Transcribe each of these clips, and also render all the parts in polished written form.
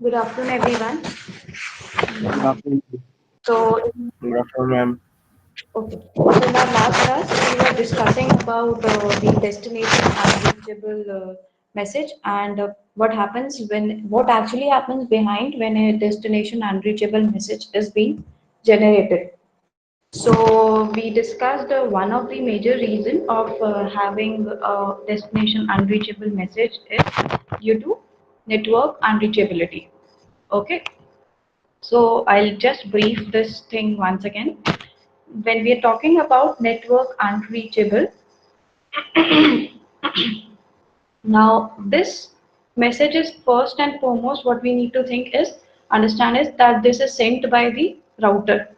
Good afternoon, everyone. Good afternoon. So, Good afternoon, ma'am. okay. So in our last class, we were discussing about the destination unreachable message and what actually happens behind when a destination unreachable message is being generated. So we discussed one of the major reason of having a destination unreachable message is due to network unreachability. Okay. So I'll just brief this thing once again. When we are talking about network unreachable, now this message is first and foremost what we need to think is understand is that this is sent by the router.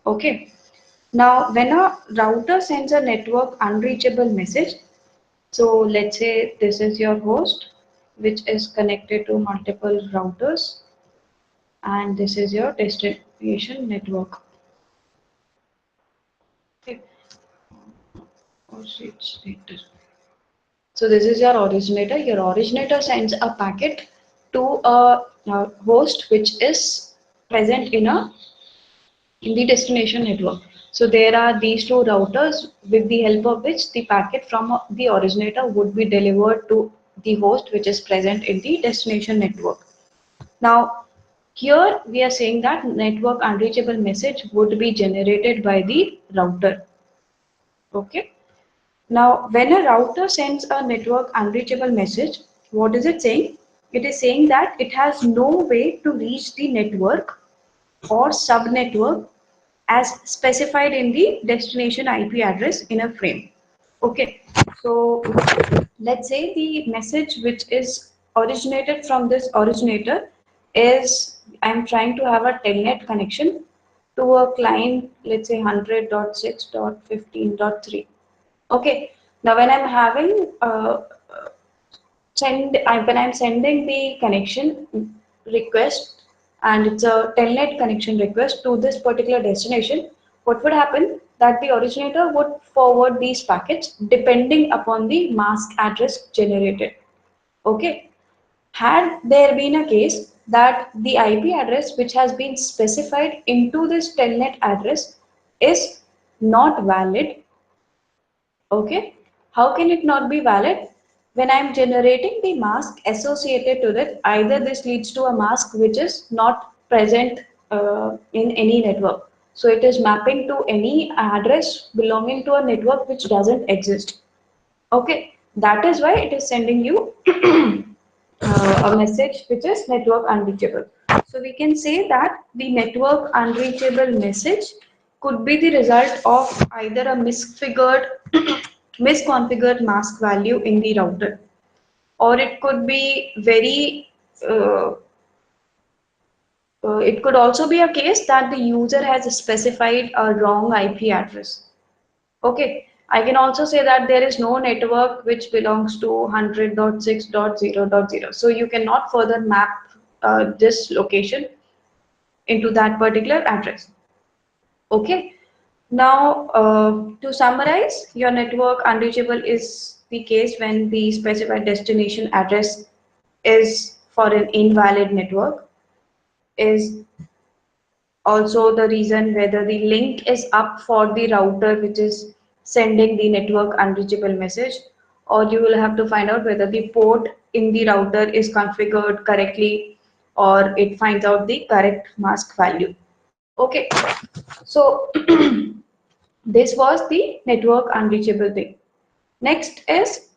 Okay. Now when a router sends a network unreachable message, so let's say this is your host which is connected to multiple routers and this is your destination network. Okay. Originator. So this is your originator. Your originator sends a packet to a host which is present in the destination network. So there are these two routers with the help of which the packet from the originator would be delivered to the host which is present in the destination network. Now here we are saying that network unreachable message would be generated by the router. Okay. Now, when a router sends a network unreachable message, what is it saying? It is saying that it has no way to reach the network or subnetwork as specified in the destination IP address in a frame. Okay, so let's say the message which is originated from this originator is I'm trying to have a telnet connection to a client, let's say 100.6.15.3. Okay. Now, when I'm having when I'm sending the connection request and it's a telnet connection request to this particular destination, what would happen? That the originator would forward these packets depending upon the mask address generated. Okay. Had there been a case that the IP address which has been specified into this telnet address is not valid. Okay, how can it not be valid? When I'm generating the mask associated to that, either this leads to a mask which is not present in any network. So it is mapping to any address belonging to a network which doesn't exist. Okay, that is why it is sending you a message which is network unreachable. So we can say that the network unreachable message could be the result of either a misconfigured mask value in the router, or it could be uh, it could also be a case that the user has specified a wrong IP address. Okay, I can also say that there is no network which belongs to 100.6.0.0. So you cannot further map this location into that particular address. Okay. Now, to summarize, your network unreachable is the case when the specified destination address is for an invalid network, is also the reason whether the link is up for the router which is sending the network unreachable message, or you will have to find out whether the port in the router is configured correctly or it finds out the correct mask value. Okay, so this was the network unreachable thing. Next is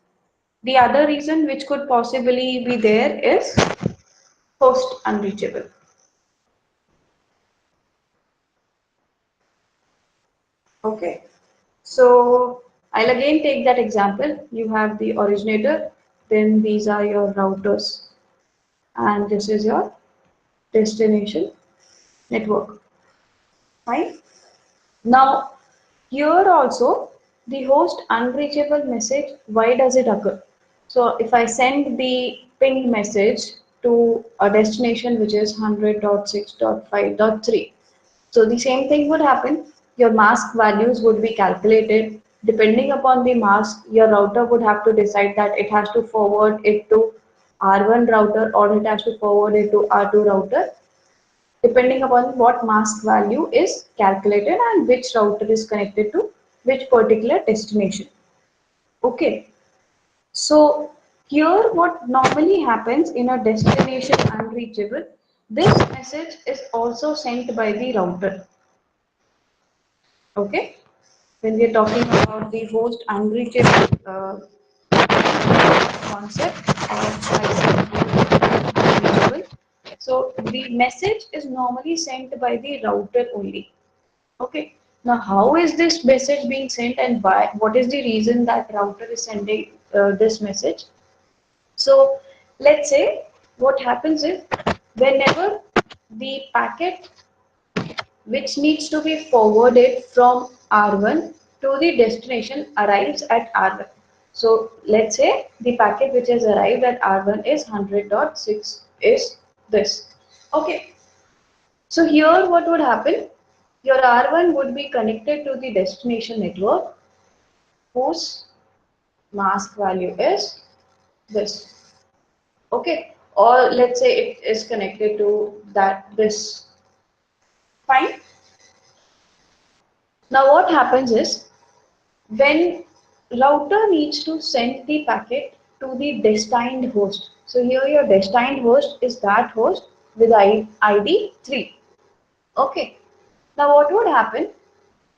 the other reason which could possibly be there is host unreachable. Okay. So I'll again take that example. You have the originator, then these are your routers, and this is your destination network. Fine. Now, here also the host unreachable message, why does it occur? So if I send the ping message to a destination which is 100.6.5.3, so the same thing would happen. Your mask values would be calculated. Depending upon the mask, your router would have to decide that it has to forward it to R1 router or it has to forward it to R2 router depending upon what mask value is calculated and which router is connected to which particular destination. Okay, so here what normally happens in a destination unreachable, this message is also sent by the router. Okay, when we are talking about the host unreachable concept or unreachable, so the message is normally sent by the router only. Okay. Now, how is this message being sent and why? What is the reason that router is sending this message? So, let's say what happens is whenever the packet which needs to be forwarded from R1 to the destination arrives at R1. So, let's say the packet which has arrived at R1 is 100.6 is this. Okay. So here what would happen? Your R1 would be connected to the destination network whose mask value is this. Okay. Or let's say it is connected to that this. Fine. Now what happens is when router needs to send the packet to the destined host. So here your destined host is that host with ID 3. Okay. Now what would happen?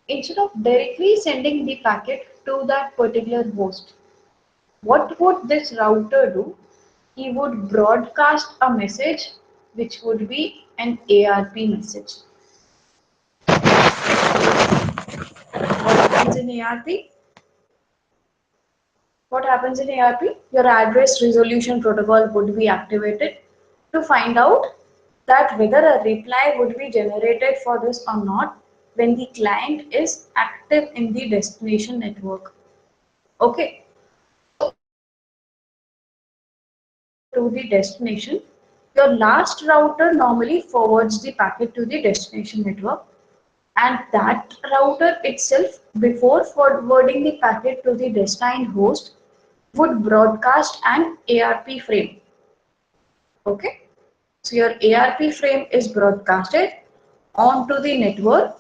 Instead of directly sending the packet to that particular host, what would this router do? He would broadcast a message which would be an ARP message. What happens in ARP? What happens in ARP? Your address resolution protocol would be activated to find out that whether a reply would be generated for this or not when the client is active in the destination network. Okay. So to the destination, your last router normally forwards the packet to the destination network, and that router itself, before forwarding the packet to the destined host, would broadcast an ARP frame. Okay, so your ARP frame is broadcasted onto the network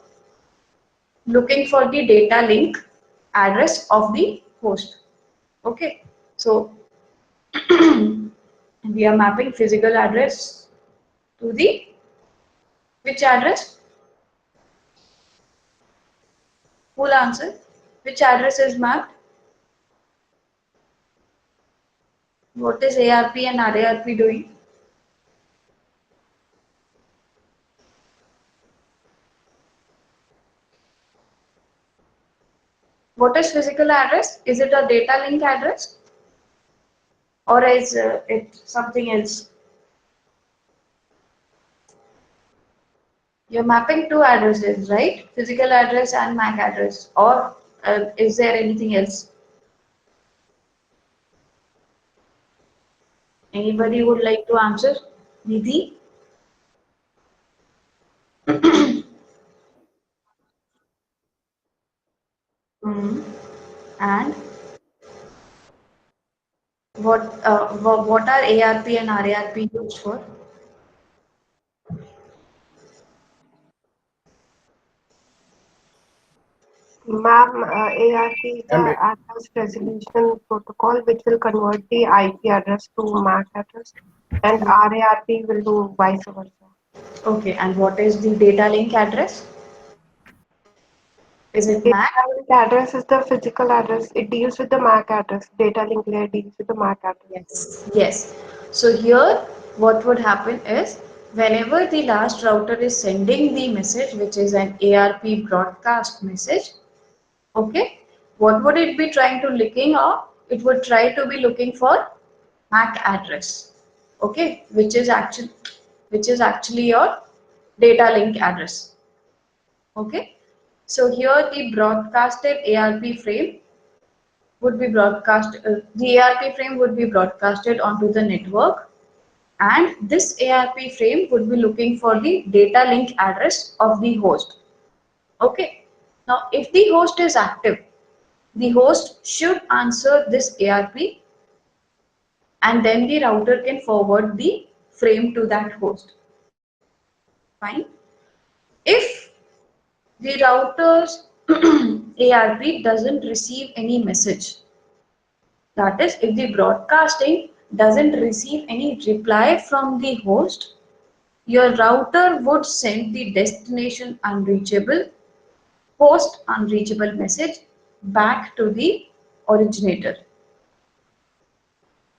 looking for the data link address of the host. Okay, so we are mapping physical address to the which address? Full answer. Which address is mapped? What is ARP and RARP doing? What is physical address? Is it a data link address or is it something else? You're mapping two addresses, right? Physical address and MAC address. Or is there anything else? Anybody would like to answer? Nidhi? Mhm. And what are ARP and RARP used for? Ma'am, ARP is And the address resolution protocol which will convert the IP address to MAC address, and RARP will do vice versa. Okay, and what is the data link address? Is it Data MAC? link address is the physical address. It deals with the MAC address. Data link layer deals with the MAC address. Yes, yes. So here what would happen is whenever the last router is sending the message, which is an ARP broadcast message, okay, what would it be trying to looking up? It would try to be looking for MAC address, okay, which is actually your data link address, okay. So here the broadcasted ARP frame would be the ARP frame would be broadcasted onto the network, and this ARP frame would be looking for the data link address of the host. Okay. Now, if the host is active, the host should answer this ARP and then the router can forward the frame to that host. Fine. If the router's ARP doesn't receive any message, that is, if the broadcasting doesn't receive any reply from the host, your router would send the destination unreachable, host unreachable message back to the originator.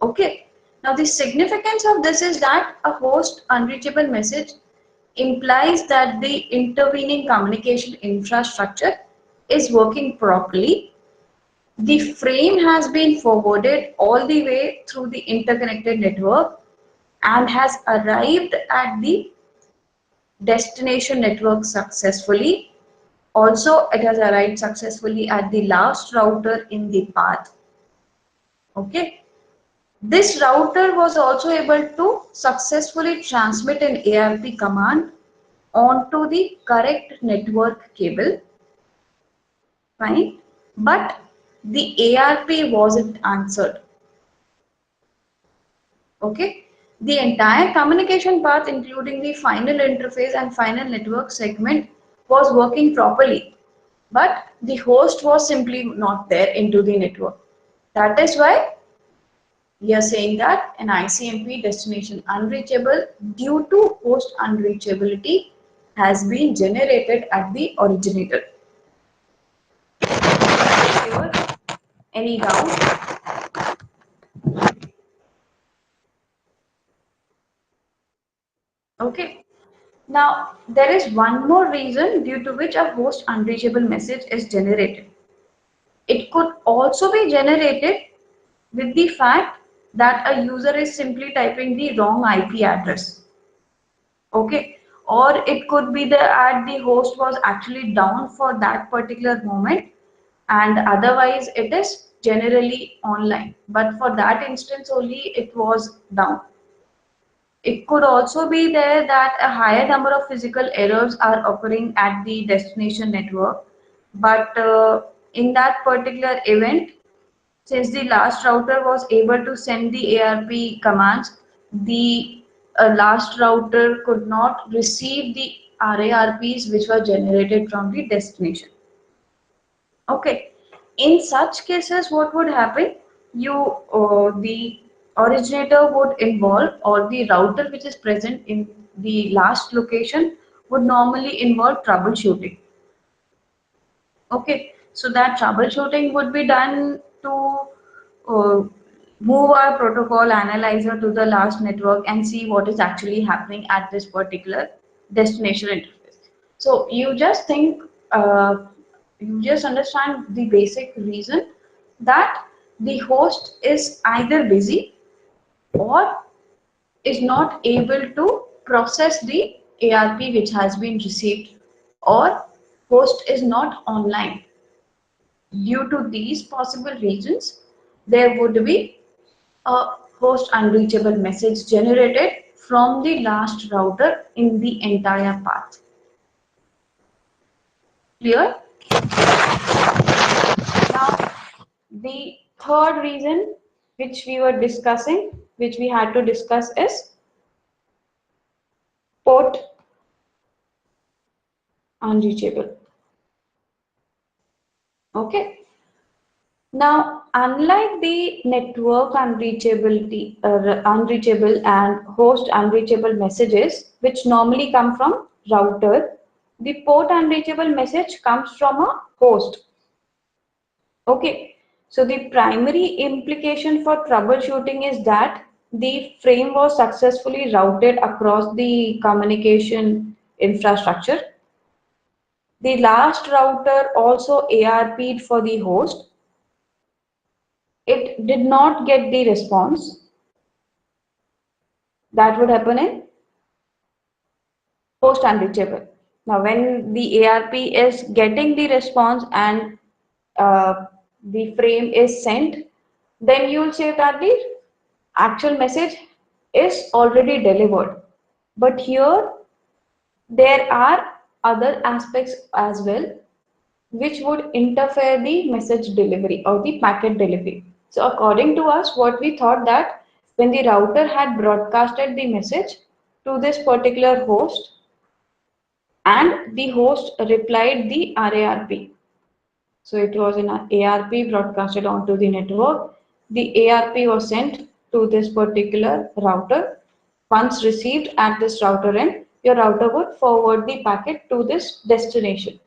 Okay. Now the significance of this is that a host unreachable message implies that the intervening communication infrastructure is working properly. The frame has been forwarded all the way through the interconnected network and has arrived at the destination network successfully. Also, it has arrived successfully at the last router in the path. Okay. This router was also able to successfully transmit an ARP command onto the correct network cable. Fine. But the ARP wasn't answered. Okay. The entire communication path, including the final interface and final network segment, was working properly, but the host was simply not there into the network. That is why we are saying that an ICMP destination unreachable due to host unreachability has been generated at the originator. Here, any doubt? Okay. Now, there is one more reason due to which a host unreachable message is generated. It could also be generated with the fact that a user is simply typing the wrong IP address. Okay. Or it could be that the host was actually down for that particular moment and otherwise it is generally online. But for that instance only it was down. It could also be there that a higher number of physical errors are occurring at the destination network. But in that particular event, since the last router was able to send the ARP commands, the last router could not receive the RARPs which were generated from the destination. Okay. In such cases, what would happen? The originator would involve, or the router which is present in the last location would normally involve troubleshooting. Okay, so that troubleshooting would be done to uh, move our protocol analyzer to the last network and see what is actually happening at this particular destination interface. So you just understand the basic reason that the host is either busy or is not able to process the ARP which has been received, or host is not online. Due to these possible reasons, there would be a host unreachable message generated from the last router in the entire path. Clear? Now, the third reason which we were discussing, which we had to discuss, is port unreachable. Okay. Now, unlike the network unreachable and host unreachable messages, which normally come from router, the port unreachable message comes from a host. Okay, so the primary implication for troubleshooting is that the frame was successfully routed across the communication infrastructure. The last router also ARP'd for the host. It did not get the response. That would happen in post unreachable. Now, when the ARP is getting the response and the frame is sent, then you will say that the actual message is already delivered. But here there are other aspects as well which would interfere the message delivery or the packet delivery. So according to us, what we thought that when the router had broadcasted the message to this particular host and the host replied the RARP. So it was an ARP broadcasted onto the network. The ARP was sent to this particular router. Once received at this router end, your router would forward the packet to this destination.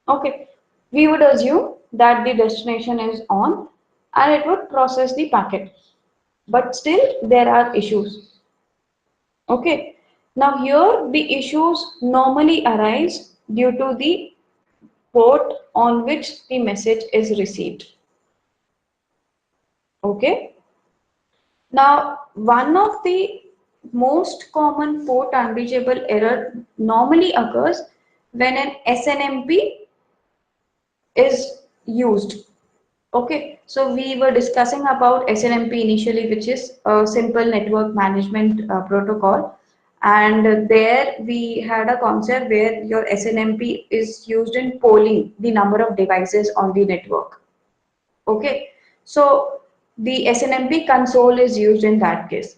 Okay, we would assume that the destination is on and it would process the packet. But still, there are issues. Okay, now here the issues normally arise due to the port on which the message is received. Okay, now one of the most common port unreachable error normally occurs when an SNMP is used. Okay, so we were discussing about SNMP initially, which is a simple network management protocol. And there we had a concept where your SNMP is used in polling the number of devices on the network. Okay, so the SNMP console is used in that case.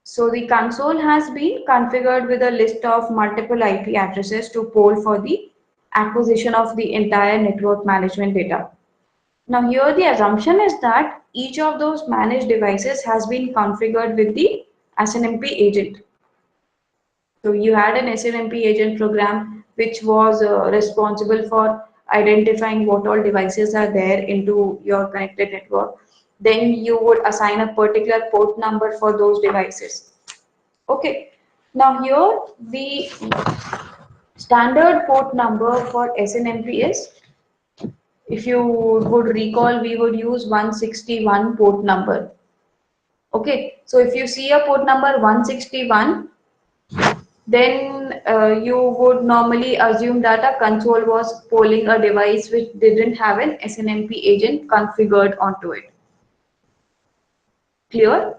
So the console has been configured with a list of multiple IP addresses to poll for the acquisition of the entire network management data. Now here the assumption is that each of those managed devices has been configured with the SNMP agent. So you had an SNMP agent program which was responsible for identifying what all devices are there into your connected network. Then you would assign a particular port number for those devices. Okay. Now here the standard port number for SNMP is, if you would recall, we would use 161 port number. Okay, so if you see a port number 161, then you would normally assume that a console was polling a device which didn't have an SNMP agent configured onto it. Clear?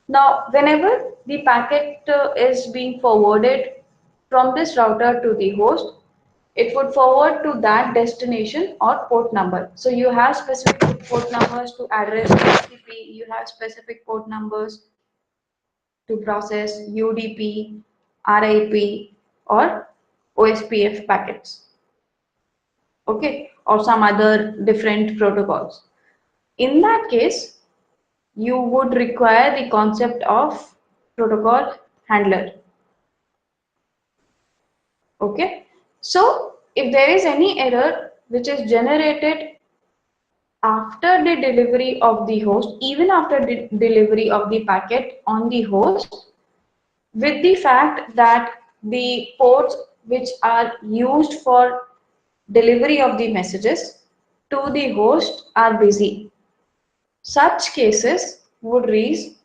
Now, whenever the packet is being forwarded from this router to the host, it would forward to that destination or port number. So you have specific port numbers to address HTTP, you have specific port numbers to process UDP, RIP, or OSPF packets, okay, or some other different protocols. In that case, you would require the concept of protocol handler. Okay, so if there is any error which is generated after the delivery of the host, even after the delivery of the packet on the host, with the fact that the ports which are used for delivery of the messages to the host are busy, such cases would raise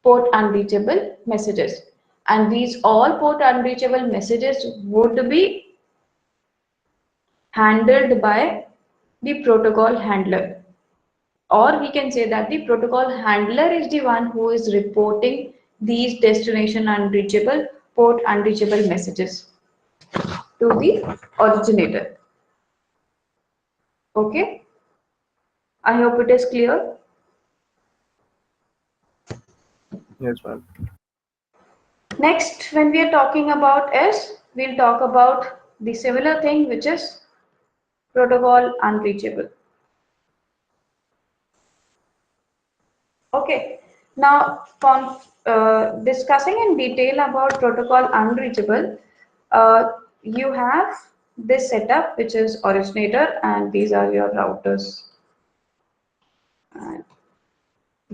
port unreachable messages, and these all port unreachable messages would be handled by the protocol handler, or we can say that the protocol handler is the one who is reporting these destination unreachable port unreachable messages to the originator. Okay, I hope it is clear. Yes, ma'am. Next, when we are talking about S, we'll talk about the similar thing, which is protocol unreachable. Okay, now discussing in detail about protocol unreachable, you have this setup, which is originator, and these are your routers and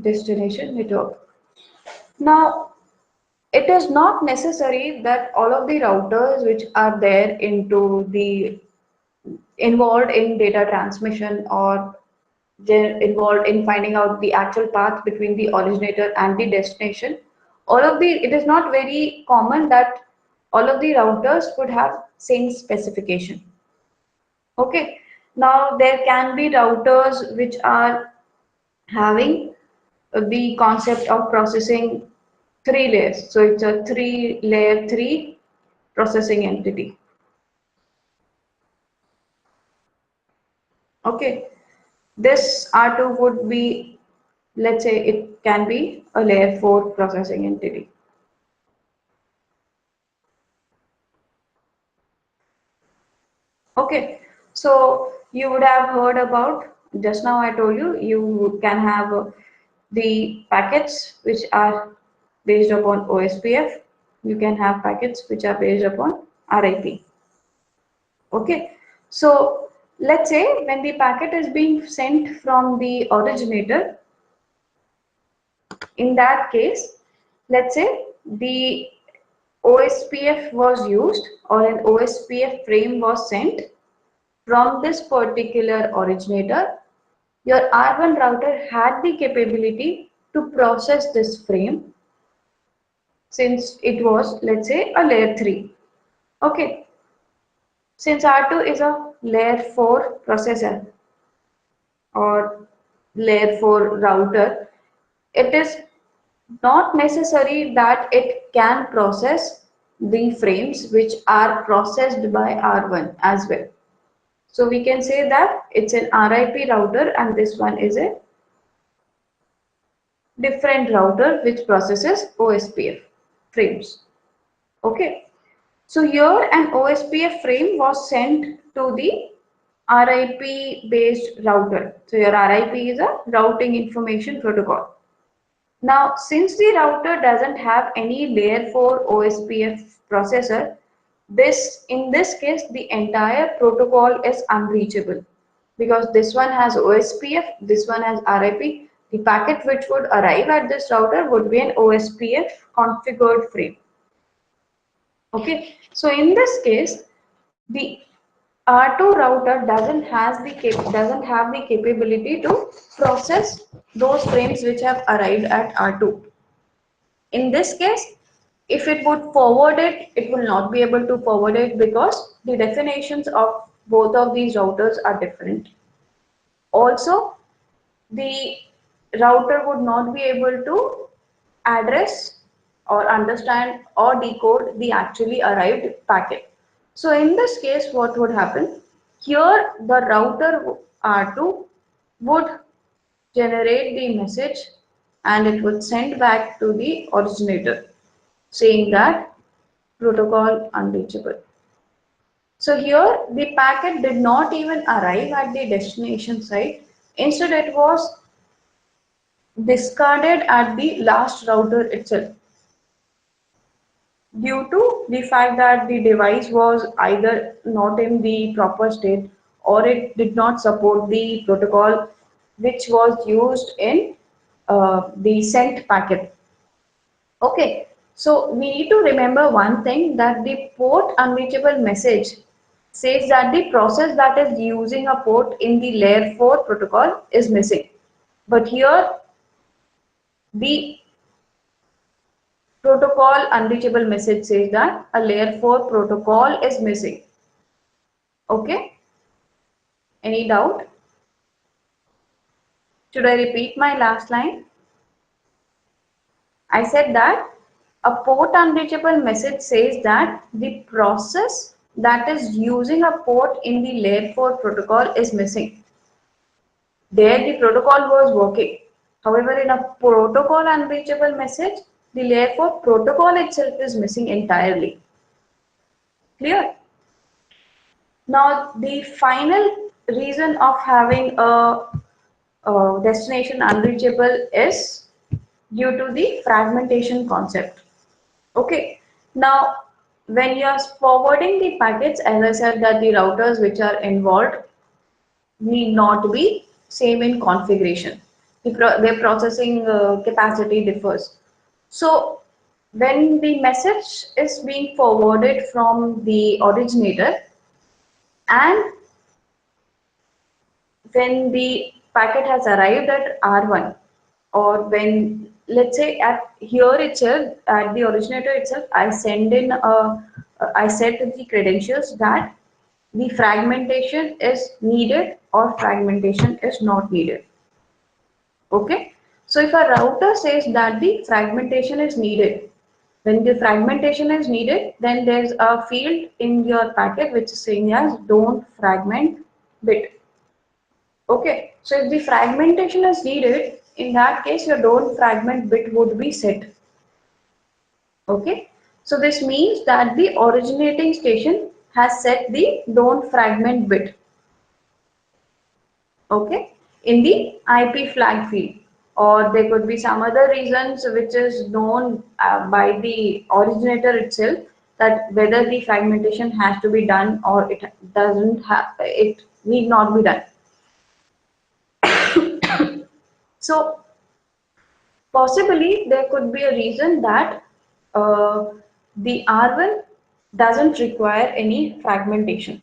destination network. Now, it is not necessary that all of the routers which are there into the involved in data transmission, or they're involved in finding out the actual path between the originator and the destination, all of the, it is not very common that all of the routers would have same specification. Okay, now there can be routers which are having the concept of processing three layers, so it's a three layer three processing entity. Okay, this R2 would be, let's say it can be a layer 4 processing entity. Okay, so you would have heard about, just now I told you, you can have the packets which are based upon OSPF. You can have packets which are based upon RIP. Okay, so let's say when the packet is being sent from the originator, in that case, let's say the OSPF was used or an OSPF frame was sent from this particular originator. Your R1 router had the capability to process this frame since it was, let's say, a layer 3. Okay, since R2 is a layer 4 processor or layer 4 router, it is not necessary that it can process the frames which are processed by R1 as well. So we can say that it's an RIP router and this one is a different router which processes OSPF frames. Okay, so here an OSPF frame was sent to the RIP based router. So your RIP is a routing information protocol. Now, since the router doesn't have any layer 4 OSPF processor, in this case the entire protocol is unreachable because this one has OSPF, this one has RIP. The packet which would arrive at this router would be an OSPF configured frame. Okay, so in this case, the R2 router doesn't have the capability to process those frames which have arrived at R2. In this case, if it would forward it, it will not be able to forward it because the definitions of both of these routers are different. Also, the router would not be able to address or understand or decode the actually arrived packet. So in this case, what would happen? Here, the router R2 would generate the message and it would send back to the originator saying that protocol unreachable. So here the packet did not even arrive at the destination site. Instead, it was discarded at the last router itself due to the fact that the device was either not in the proper state or it did not support the protocol which was used in the sent packet. Okay, so we need to remember one thing that the port unreachable message says that the process that is using a port in the layer 4 protocol is missing. But here the protocol unreachable message says that a layer 4 protocol is missing. Okay, any doubt? Should I repeat my last line? I said that a port unreachable message says that the process that is using a port in the layer 4 protocol is missing. There the protocol was working. However, in a protocol unreachable message, the layer 4 protocol itself is missing entirely. Clear? Now, the final reason of having a destination unreachable is due to the fragmentation concept. Okay, now when you are forwarding the packets, as I said that the routers which are involved need not be same in configuration. Their processing capacity differs. So when the message is being forwarded from the originator and when the packet has arrived at R1 or when let's say at here itself at the originator itself I set the credentials that the fragmentation is needed or fragmentation is not needed. Okay, so if a router says that the fragmentation is needed, when the fragmentation is needed, then there's a field in your packet which is saying as don't fragment bit. Okay, so if the fragmentation is needed, in that case your don't fragment bit would be set. Okay, so this means that the originating station has set the don't fragment bit, okay, in the IP flag field, or there could be some other reasons which is known by the originator itself, that whether the fragmentation has to be done or it doesn't have, it need not be done. So possibly there could be a reason that uh, the R1 doesn't require any fragmentation.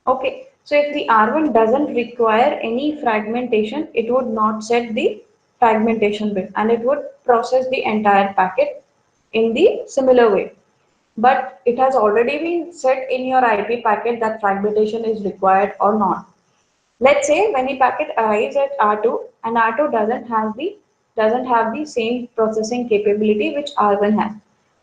Okay, so if the R1 doesn't require any fragmentation, it would not set the fragmentation bit and it would process the entire packet in the similar way. But it has already been set in your IP packet that fragmentation is required or not. Let's say when the packet arrives at R2 and R2 doesn't have the same processing capability which R1 has.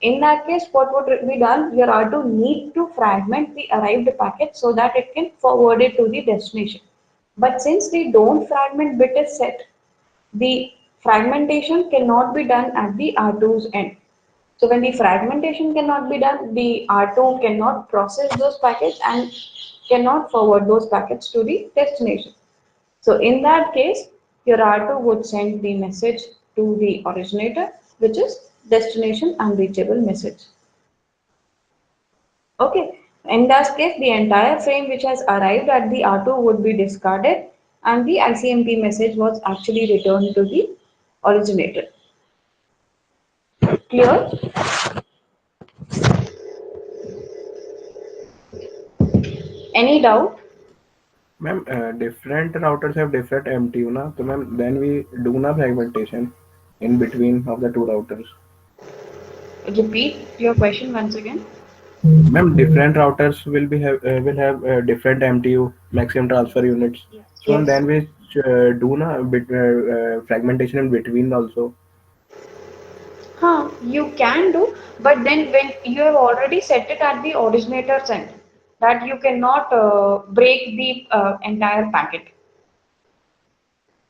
In that case, what would be done? Your R2 need to fragment the arrived packet so that it can forward it to the destination. But since the don't fragment bit is set, the fragmentation cannot be done at the R2's end. So when the fragmentation cannot be done, the R2 cannot process those packets and cannot forward those packets to the destination. So in that case, your R2 would send the message to the originator, which is destination unreachable message. Okay. In that case, the entire frame which has arrived at the R2 would be discarded and the ICMP message was actually returned to the originator. Clear? Any doubt? Ma'am, different routers have different MTU na. So ma'am, then we do na fragmentation in between of the two routers. Repeat your question once again. Ma'am, different routers will have different MTU, maximum transfer units. So ma'am, Yes. then we do na fragmentation in between also. Huh, you can do, but then when you have already set it at the originator's end, that you cannot break the entire packet.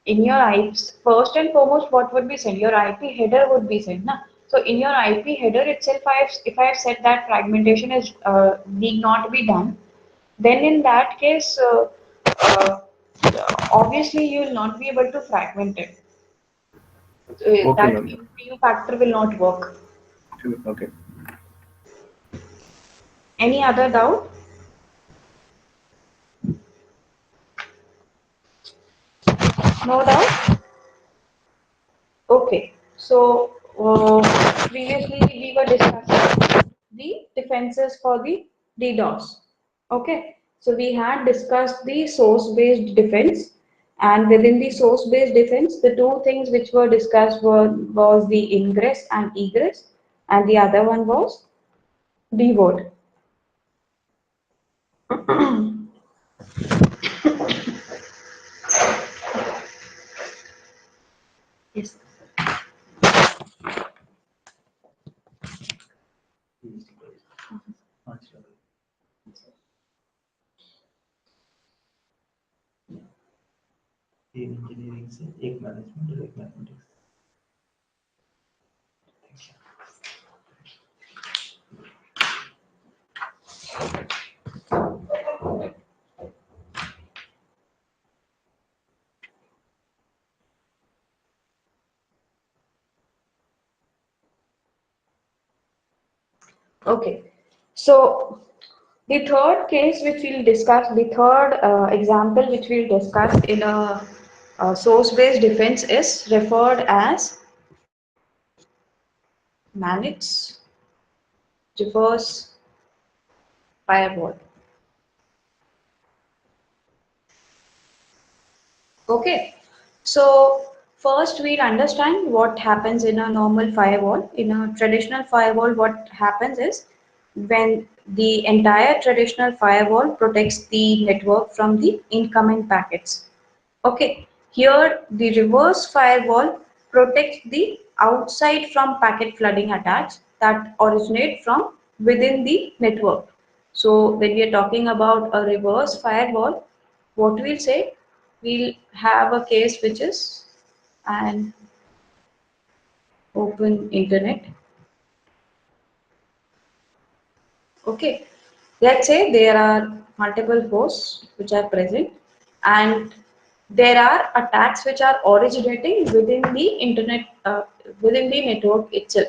In your IP, first and foremost, what would be sent? Your IP header would be sent, na? So in your IP header itself, if I have said that fragmentation is need not be done, then in that case, uh, obviously you will not be able to fragment it. Okay, That ma'am. MPU factor will not work. Okay. Any other doubt? No doubt? Okay. So previously we were discussing the defenses for the DDoS. Okay. So we had discussed the source-based defense, and within the source-based defense, the two things which were discussed was the ingress and egress, and the other one was DWORD. Yes. Okay. So the third case which we'll discuss, the third example which we'll discuss in a source-based defense is referred as managed reverse firewall. Okay. So first we'll understand what happens in a normal firewall. In a traditional firewall, what happens is when the entire traditional firewall protects the network from the incoming packets. Okay, here the reverse firewall protects the outside from packet flooding attacks that originate from within the network. So when we are talking about a reverse firewall, what we'll say, we'll have a case which is an open internet. Okay, let's say there are multiple hosts which are present, and there are attacks which are originating within the internet, within the network itself.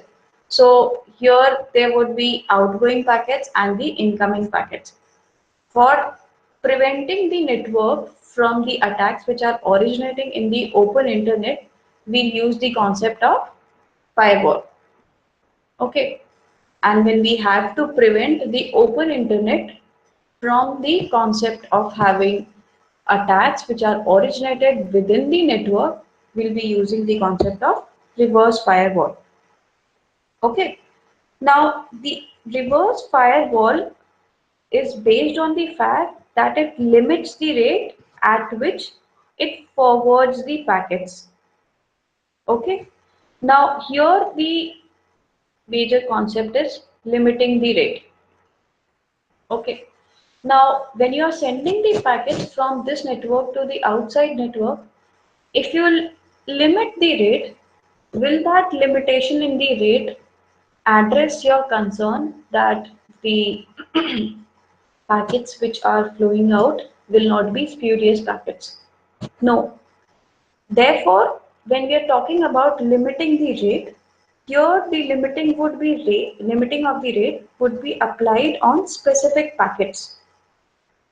So here there would be outgoing packets and the incoming packets. For preventing the network from the attacks which are originating in the open internet, we use the concept of firewall. Okay, and when we have to prevent the open internet from the concept of having attacks which are originated within the network, we'll be using the concept of reverse firewall. Okay, now the reverse firewall is based on the fact that it limits the rate at which it forwards the packets. Okay, now here the major concept is limiting the rate. Okay, now when you are sending the packets from this network to the outside network, if you limit the rate, will that limitation in the rate address your concern that the packets which are flowing out will not be spurious packets? No. Therefore, when we are talking about limiting the rate, here the limiting of the rate would be applied on specific packets.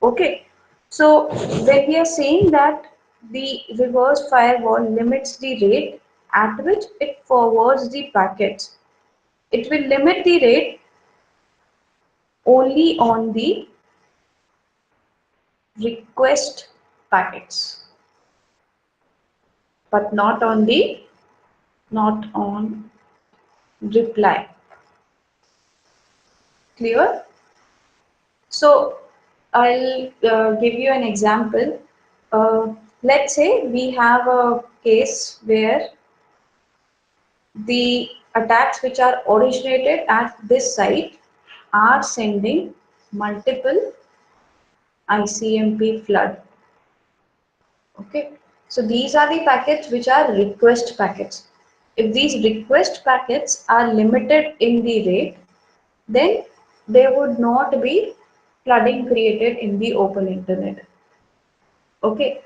Okay. So when we are saying that the reverse firewall limits the rate at which it forwards the packets, it will limit the rate only on the request packets, but not on reply. Clear? So I'll give you an example. Let's say we have a case where the attacks which are originated at this site are sending multiple ICMP flood. Okay, so these are the packets which are request packets. If these request packets are limited in the rate, then there would not be flooding created in the open internet. Okay,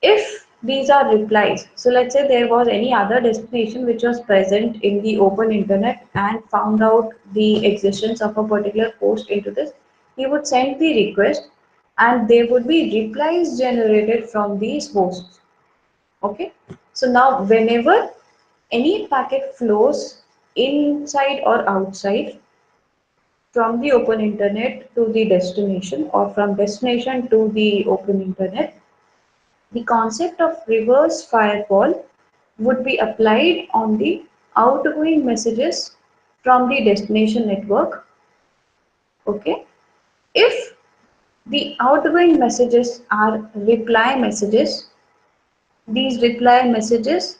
if these are replies, so let's say there was any other destination which was present in the open internet and found out the existence of a particular post into this, he would send the request and there would be replies generated from these hosts. Okay, so now whenever any packet flows inside or outside from the open internet to the destination or from destination to the open internet, the concept of reverse firewall would be applied on the outgoing messages from the destination network. Okay, if the outgoing messages are reply messages, these reply messages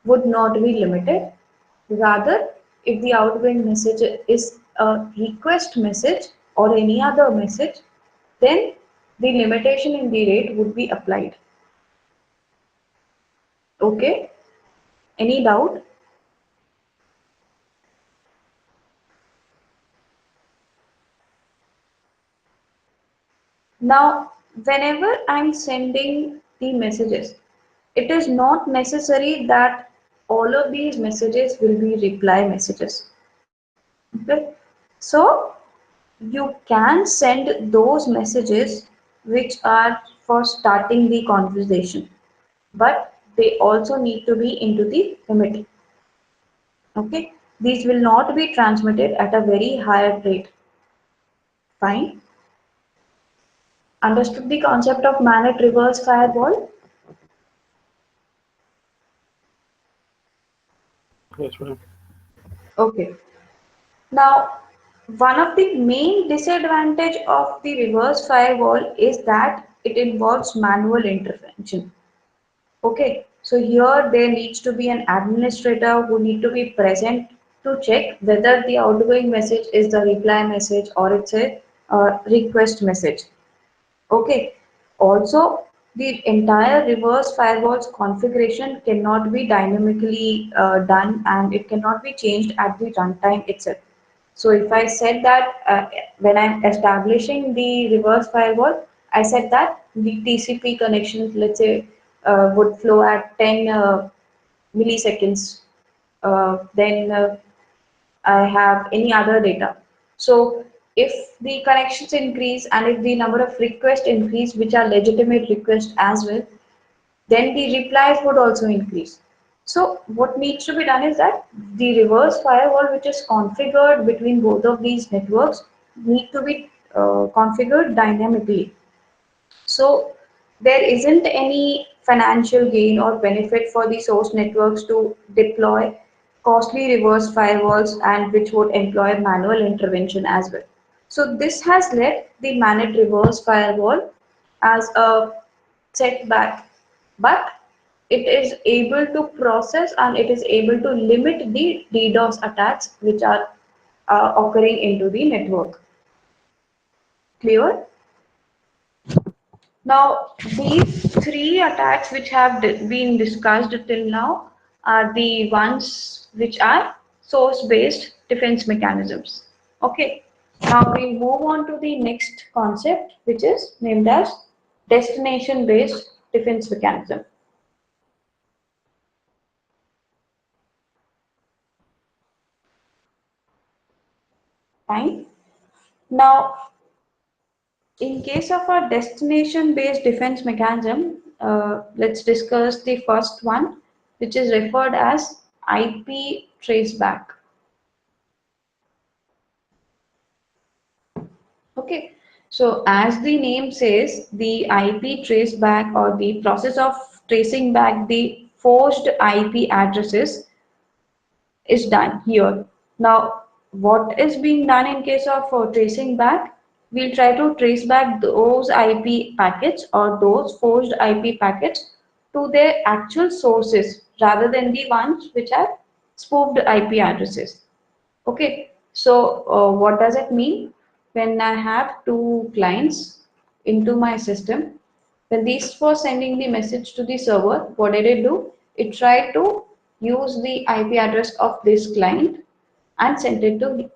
would not be limited. Rather, if the outgoing message is a request message or any other message, then the limitation in the rate would be applied. Okay, any doubt? Now, whenever I'm sending the messages, it is not necessary that all of these messages will be reply messages. Okay, so you can send those messages which are for starting the conversation, but they also need to be into the limit. Okay, these will not be transmitted at a very higher rate. Fine. Understood the concept of managed reverse firewall? Yes, ma'am. Okay. Now, one of the main disadvantage of the reverse firewall is that it involves manual intervention. Okay, so here there needs to be an administrator who need to be present to check whether the outgoing message is the reply message or it's a request message. Okay, also the entire reverse firewall's configuration cannot be dynamically done and it cannot be changed at the runtime itself. So if I said that when I'm establishing the reverse firewall, I said that the TCP connections, let's say, would flow at 10 milliseconds. Then I have any other data. So if the connections increase and if the number of requests increase, which are legitimate requests as well, then the replies would also increase. So what needs to be done is that the reverse firewall, which is configured between both of these networks, need to be configured dynamically. So there isn't any financial gain or benefit for the source networks to deploy costly reverse firewalls and which would employ manual intervention as well. So this has led the managed reverse firewall as a setback, but it is able to process and it is able to limit the DDoS attacks which are occurring into the network. Clear? Now, these three attacks which have been discussed till now are the ones which are source-based defense mechanisms. Okay, now we move on to the next concept which is named as destination-based defense mechanism. Fine. Now, in case of a destination-based defense mechanism, let's discuss the first one, which is referred as IP traceback. Okay, so as the name says, the IP traceback or the process of tracing back the forged IP addresses is done here. Now, what is being done in case of tracing back? We'll try to trace back those IP packets or those forged IP packets to their actual sources rather than the ones which are spoofed IP addresses. Okay, so what does it mean? When I have two clients into my system, when these were sending the message to the server, what did it do? It tried to use the IP address of this client and sent it to me.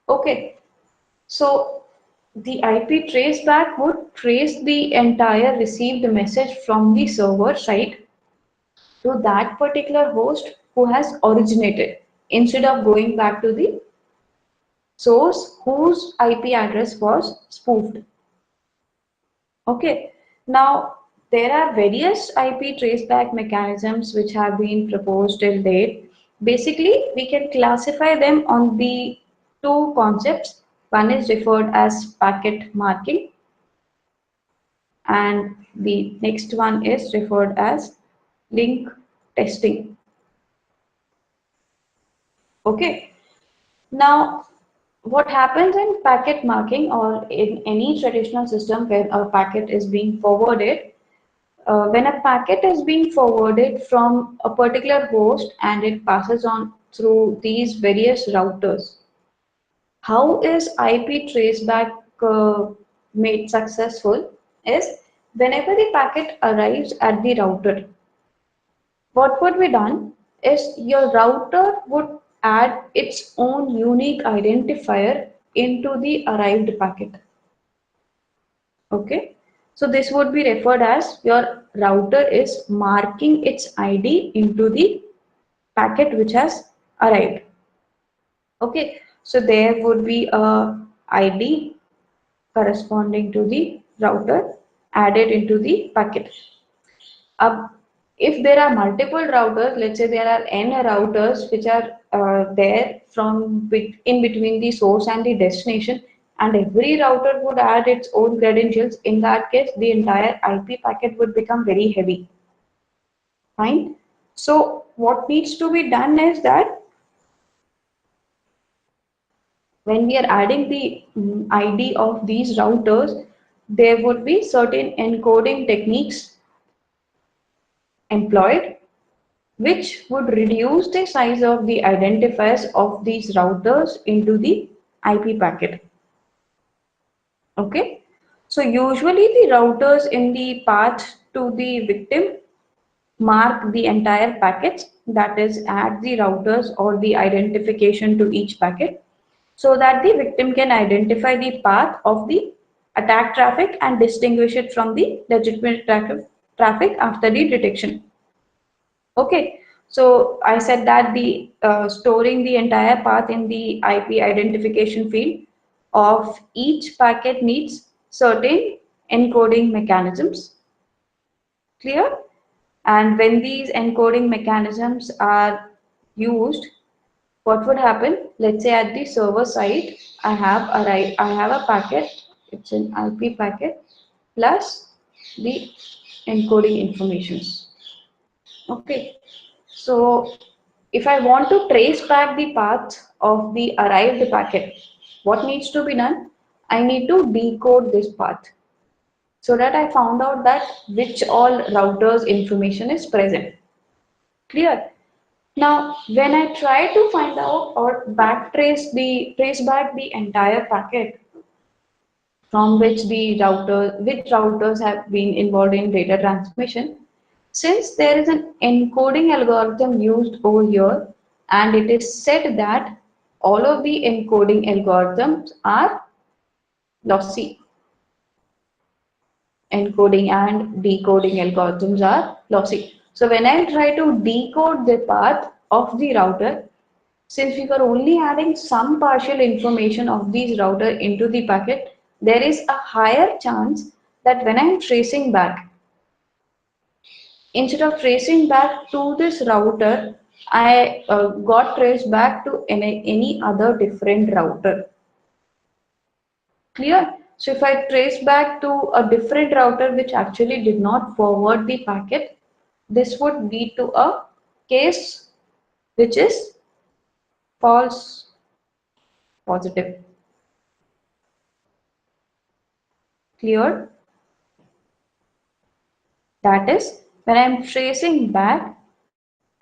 Okay, so the IP traceback would trace the entire received message from the server side to that particular host who has originated instead of going back to the source whose IP address was spoofed. Okay, now there are various IP traceback mechanisms which have been proposed till date. Basically, we can classify them on the two concepts. One is referred as packet marking, and the next one is referred as link testing. Okay, now what happens in packet marking or in any traditional system where a packet is being forwarded, when a packet is being forwarded from a particular host and it passes on through these various routers, how is IP traceback made successful is whenever the packet arrives at the router, what would be done is your router would add its own unique identifier into the arrived packet. Okay, so this would be referred as your router is marking its ID into the packet which has arrived. Okay, so there would be a ID corresponding to the router added into the packet. If there are multiple routers, let's say there are n routers which are there in between the source and the destination, and every router would add its own credentials. In that case, the entire IP packet would become very heavy. Fine. So what needs to be done is that when we are adding the ID of these routers, there would be certain encoding techniques employed which would reduce the size of the identifiers of these routers into the IP packet. Okay. So usually the routers in the path to the victim mark the entire packets, that is add the routers or the identification to each packet so that the victim can identify the path of the attack traffic and distinguish it from the legitimate traffic after the detection. Okay, so I said that the storing the entire path in the IP identification field of each packet needs certain encoding mechanisms. Clear? And when these encoding mechanisms are used, what would happen? Let's say at the server side, I have a packet. It's an IP packet plus the encoding informations. Okay. So if I want to trace back the path of the arrived packet, what needs to be done? I need to decode this path so that I found out that which all routers information is present. Clear? Now, when I try to find out or trace back the entire packet from which routers have been involved in data transmission, since there is an encoding algorithm used over here, and it is said that all of the encoding algorithms are lossy. Encoding and decoding algorithms are lossy. So when I try to decode the path of the router, since we were only adding some partial information of these router into the packet, there is a higher chance that when I am tracing back, instead of tracing back to this router, I got traced back to any other different router. Clear? So if I trace back to a different router which actually did not forward the packet, this would lead to a case which is false positive. Clear? That is, when I am tracing back,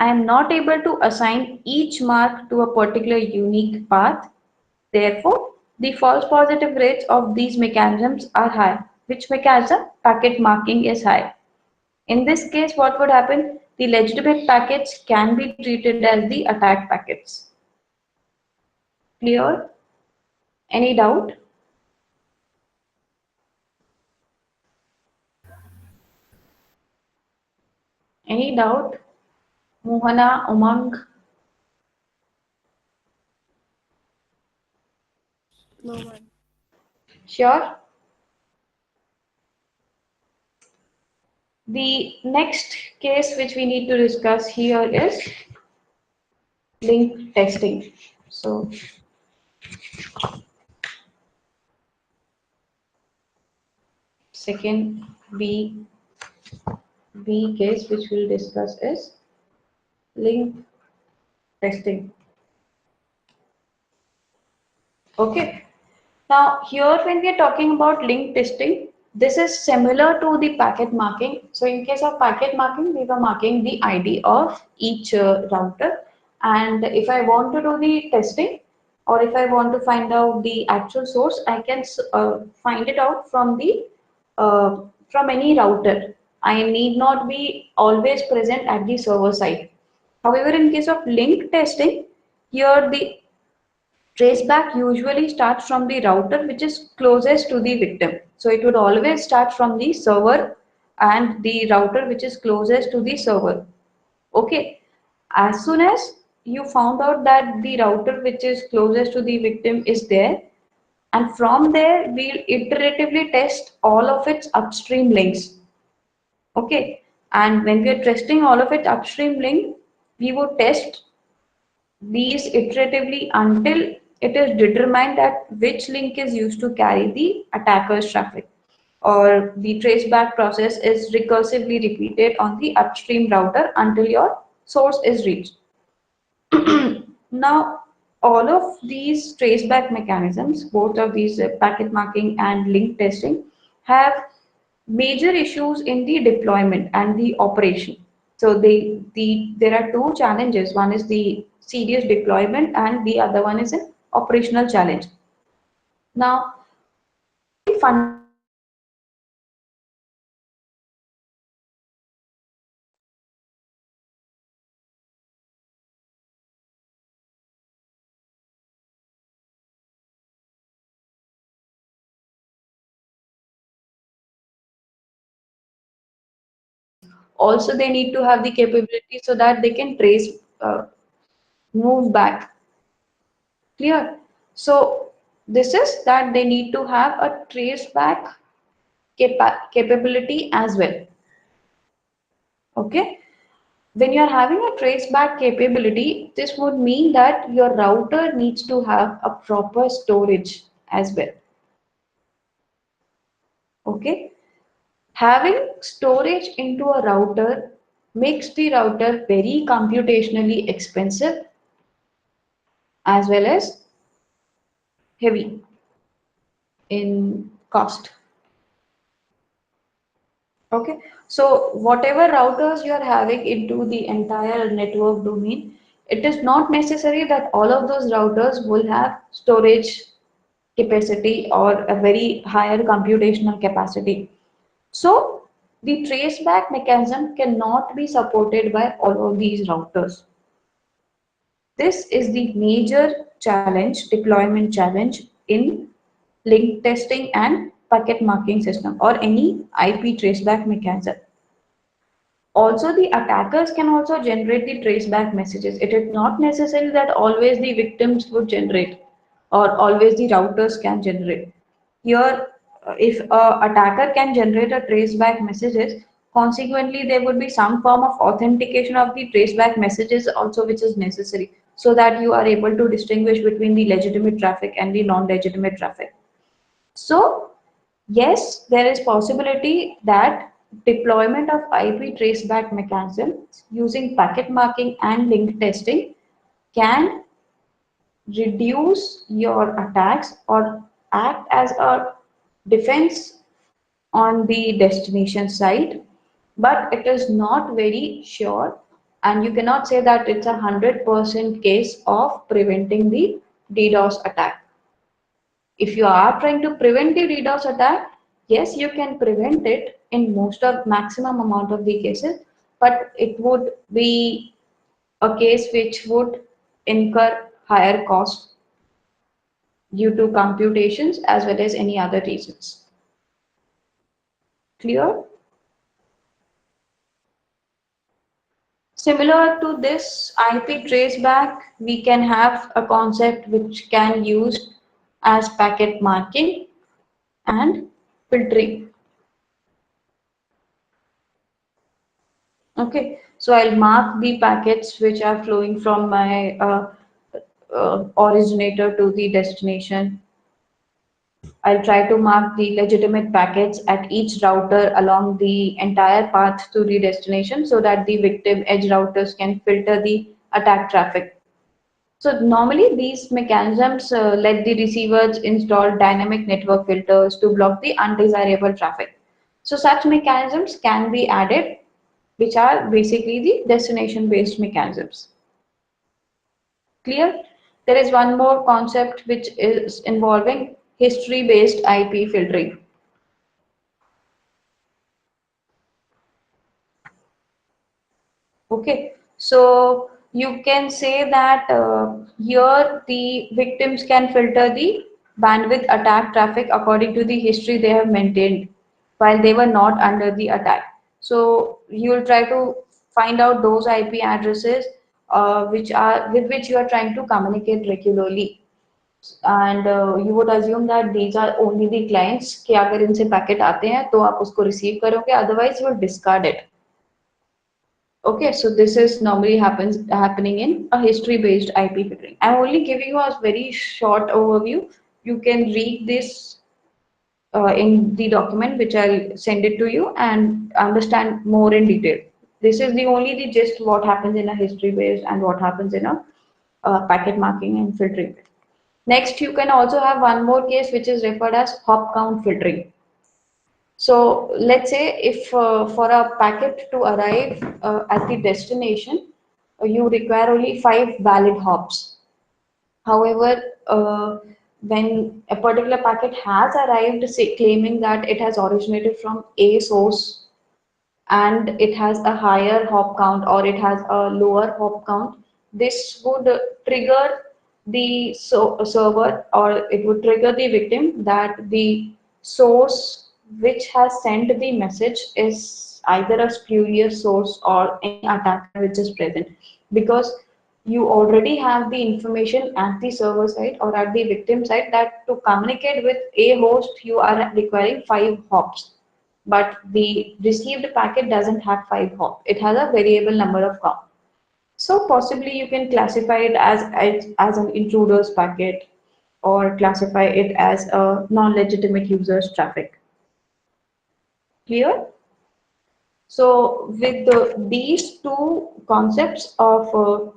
I am not able to assign each mark to a particular unique path. Therefore, the false positive rates of these mechanisms are high. Which mechanism? Packet marking is high. In this case, what would happen? The legitimate packets can be treated as the attack packets. Clear? Any doubt? Any doubt? Mohana, Umang, No, ma'am. sure? The next case which we need to discuss here is link testing. So, second B case which we'll discuss is link testing. Okay. Now, here when we are talking about link testing, this is similar to the packet marking. So, in case of packet marking, we were marking the ID of each router. And if I want to do the testing, or if I want to find out the actual source, I can find it out from any router. I need not be always present at the server side. However, in case of link testing, here the traceback usually starts from the router which is closest to the victim. So it would always start from the server and the router which is closest to the server. Okay. As soon as you found out that the router which is closest to the victim is there, and from there we'll iteratively test all of its upstream links. Okay. And when we are testing all of its upstream link, we would test these iteratively until it is determined that which link is used to carry the attacker's traffic, or the traceback process is recursively repeated on the upstream router until your source is reached. Now, all of these traceback mechanisms, both of these packet marking and link testing, have major issues in the deployment and the operation. So there are two challenges. One is the serious deployment and the other one is an operational challenge. Now, what are the fundamental Also, they need to have the capability so that they can trace, move back. Clear? So this is that they need to have a trace back capability as well. Okay. When you are having a trace back capability, this would mean that your router needs to have a proper storage as well. Okay. Having storage into a router makes the router very computationally expensive as well as heavy in cost. Okay, so whatever routers you are having into the entire network domain, it is not necessary that all of those routers will have storage capacity or a very higher computational capacity. So the traceback mechanism cannot be supported by all of these routers. This is the major challenge, deployment challenge in link testing and packet marking system or any IP traceback mechanism. Also, the attackers can also generate the traceback messages. It is not necessary that always the victims would generate or always the routers can generate. Here, if a attacker can generate a traceback messages, consequently there would be some form of authentication of the traceback messages also which is necessary so that you are able to distinguish between the legitimate traffic and the non-legitimate traffic. So yes, there is possibility that deployment of IP traceback mechanisms using packet marking and link testing can reduce your attacks or act as a defense on the destination side, but it is not very sure, and you cannot say that it's 100% case of preventing the DDoS attack. If you are trying to prevent the DDoS attack, yes, you can prevent it in most of maximum amount of the cases, but it would be a case which would incur higher cost due to computations as well as any other reasons. Clear? Similar to this IP traceback, we can have a concept which can use as packet marking and filtering. Okay, so I'll mark the packets which are flowing from my originator to the destination. I'll try to mark the legitimate packets at each router along the entire path to the destination so that the victim edge routers can filter the attack traffic. So normally these mechanisms let the receivers install dynamic network filters to block the undesirable traffic. So such mechanisms can be added, which are basically the destination based mechanisms. Clear? There is one more concept which is involving history based IP filtering. Okay, so you can say that here the victims can filter the bandwidth attack traffic according to the history they have maintained while they were not under the attack. So you will try to find out those IP addresses which are with which you are trying to communicate regularly, and you would assume that these are only the clients कि अगर इनसे packet आते हैं तो आप उसको receive करोगे, otherwise you will discard it. Okay, so this is normally happening in a history-based IP filtering. I'm only giving you a very short overview. You can read this in the document which I'll send it to you and understand more in detail. This is the only the gist what happens in a history-based and what happens in a packet marking and filtering. Next, you can also have one more case which is referred as hop count filtering. So let's say if for a packet to arrive at the destination, you require only 5 valid hops. However, when a particular packet has arrived, say, claiming that it has originated from A source and it has a higher hop count or it has a lower hop count, this would trigger the server, or it would trigger the victim that the source which has sent the message is either a spurious source or any attacker which is present, because you already have the information at the server side or at the victim side that to communicate with a host you are requiring 5 hops, but the received packet doesn't have 5 hops, it has a variable number of count. So possibly you can classify it as an intruder's packet or classify it as a non-legitimate user's traffic. Clear? So with these two concepts of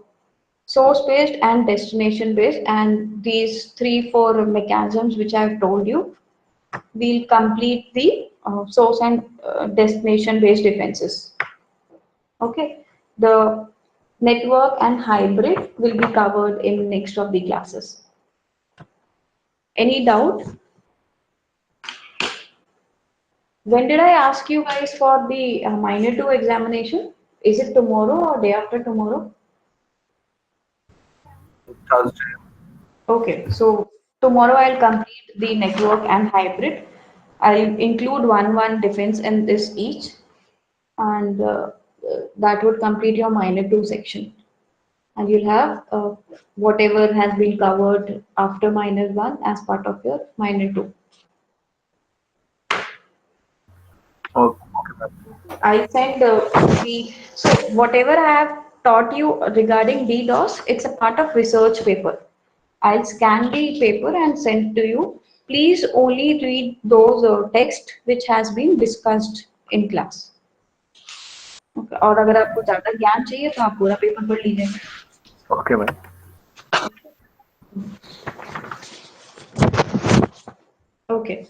source-based and destination-based and these 3, 4 mechanisms which I have told you, we'll complete the source and destination-based defenses. Okay. The network and hybrid will be covered in next of the classes. Any doubt? When did I ask you guys for the minor 2 examination? Is it tomorrow or day after tomorrow? Thursday. Okay, so tomorrow I'll complete the network and hybrid. I'll include one defense in this each, and that would complete your minor 2 section. And you'll have whatever has been covered after minor 1 as part of your minor 2. Okay, ma'am. I send so whatever I have taught you regarding DDoS, it's a part of research paper. I'll scan the paper and send to you. Please only read those text which has been discussed in class. Okay. और अगर आपको ज़्यादा ज्ञान चाहिए तो आप पूरा paper पढ़ लीजिए. Okay, ma'am. Okay.